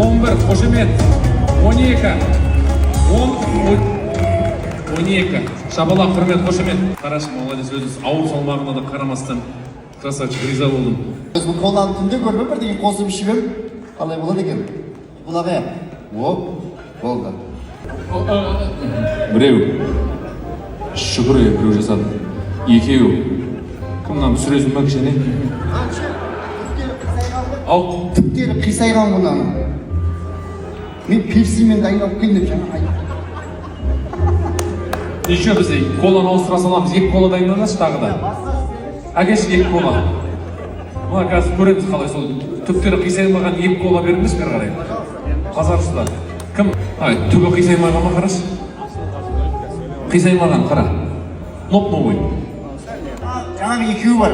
11 қошемет, 12 12 шабалақ құрмет қошемет. Қарашы, молодец, өзіңіз ауыр салмағына да қарамастан красавчик, риза болдым. Бұл қоланы түнде көрмей бірдеңе қосып ішіп ем, қалай болады екен? Бұлаға ем. Оп, болды. Біреу шүкір біреу жасады. Екеу кімнан түсіресің ба кішкене? Ал Түптері қисайған бұнан. Мен пепсимен дайындалып келдім деп жаңа айтып. Еще бізде коланы ауыстыра саламыз. 2 кола дайындалыңызшы тағы да. Әкеші 2 кола. Мына қазір көреміз қалай сол түптері қисаймаған 2 кола беріңіз бері қарай. Базаршыда. Кім? Түгі қисаймаған ма қараш? Қисаймаған қара. Новый. Жаңағы екеуі бар.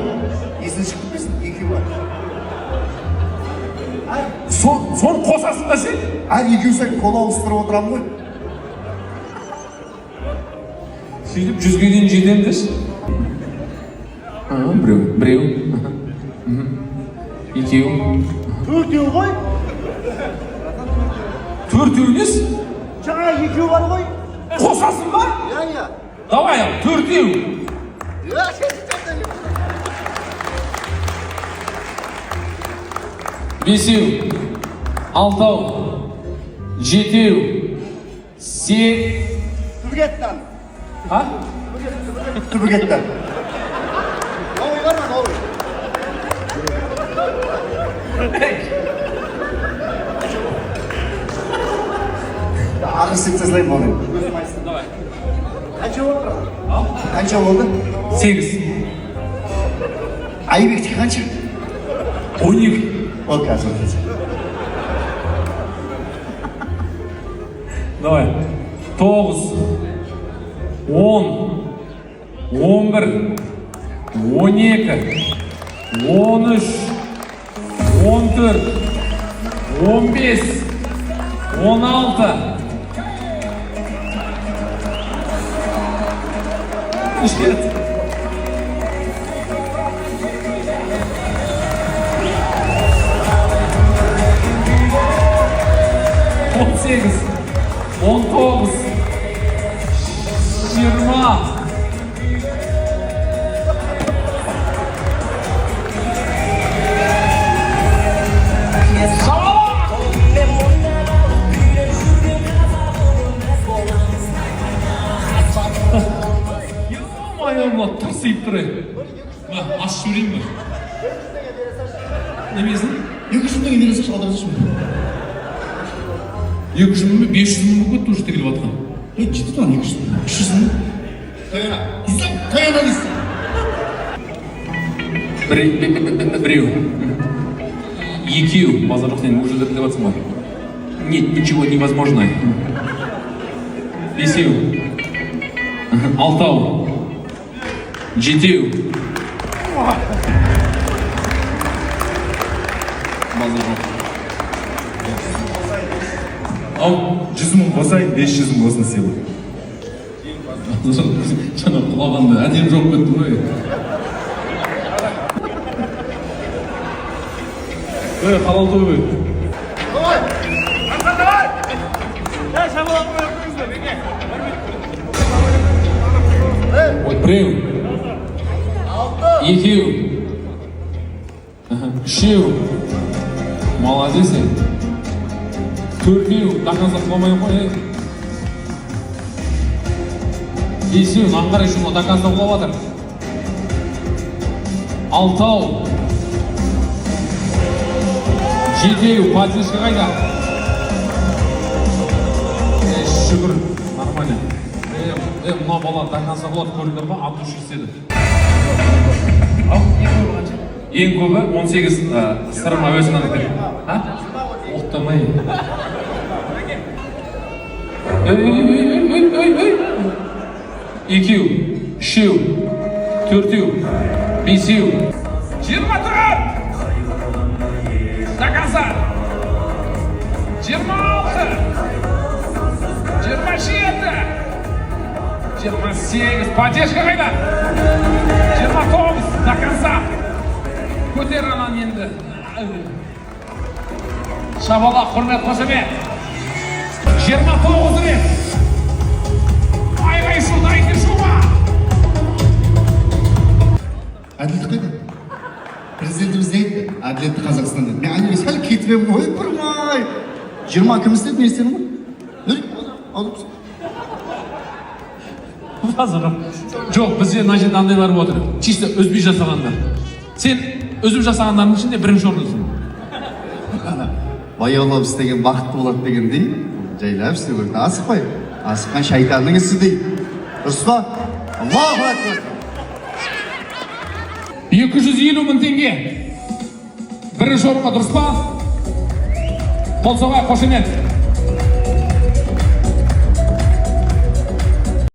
Есін шығып кетпесін, екеуі бар. Соны қосасың ба сен? Екеуі кола ауыстырып отырамын ғой. Сөйтіп 100-ге дейін жетем деші. Біреу. Екеу. Төртеу ғой. Төртеу нес? Жаңа екеуі бар ғой. Қосасың ба? Иә. Давай, төртеу. Бесеу, алтау, жетеу, Түбігеттен. А? Түбігеттен. Новый бар ма, новый? Ақыр секциясылайым болайым. Давай. Қанша болды? Қанша болды? 8. Айбектікі қанша? 12. Ол қазір. Давай. 9, 10, 11, 12, 13, 14, 15, 16. Нет. Он 8, 19, 20. Ayağımla tırsayıp durayım. Aç süreyim mi? Ne bilirsin? 200 мың бересің, шалдырасың. 200 мың 500 мың көтті уже тегіліп атқан. Жетті тұған 200 мың. 300 мың. Таяна дейсің. Біреу. Екеу. Базар жоқ сен уже дәтіліп атсың ба? Нет, ничего невозможно. Бесеу. Алтау. Жетеу. Базар жоқ. Ал 100 мың қосайын, 500 мың болсын сыйлық. Жаңа құлағанды әдем жоқ кетті ғой. Халал той ғой. Біреу. Екеу. Үшеу. Молодец. Төртеу. Дақансақ болмай қой. Бесеу. Наңғар үшін дақансақ болып жатыр. Алтау. Жетеу. Патишка қайда? Шүкір. Нормально. Мына бала дақансақ болады көріңдер ба? 60 еді. Ең көбі 18 сырым әуесінен екен. Оқтамай. Екеу, үшеу, төртеу, бесеу. 24! Дақанса! 26! 27! 28! Поддержка қайда? 29! До конца! Көтер анан енді. Шабалақ, құрмет қошемет. 29 рет. Айғай шу, дайын шуға. әділдік қайда? Президентіміз не айтты? Әділетті Қазақстан деді. Мен әңгіме сәл кетіп едім ғой, бұрмай. 20 кім істеді, мен істедім ғой. Нүр, алып тұрсың. Жоқ, бізде мына жерде андай барып отыр. Чисто өзбек жасағандар. Сен өзім жасағандардың ішінде бірінші орындасың. Баяулап істеген бақытты болады дегендей, жайлап істеу керек. Асықпай. Асыққан шайтанның ісі дейді. Дұрыс па? Аллаху акбар. 250.000 теңге. Бірінші орынға, дұрыс па? Қол соғайық, қошемет.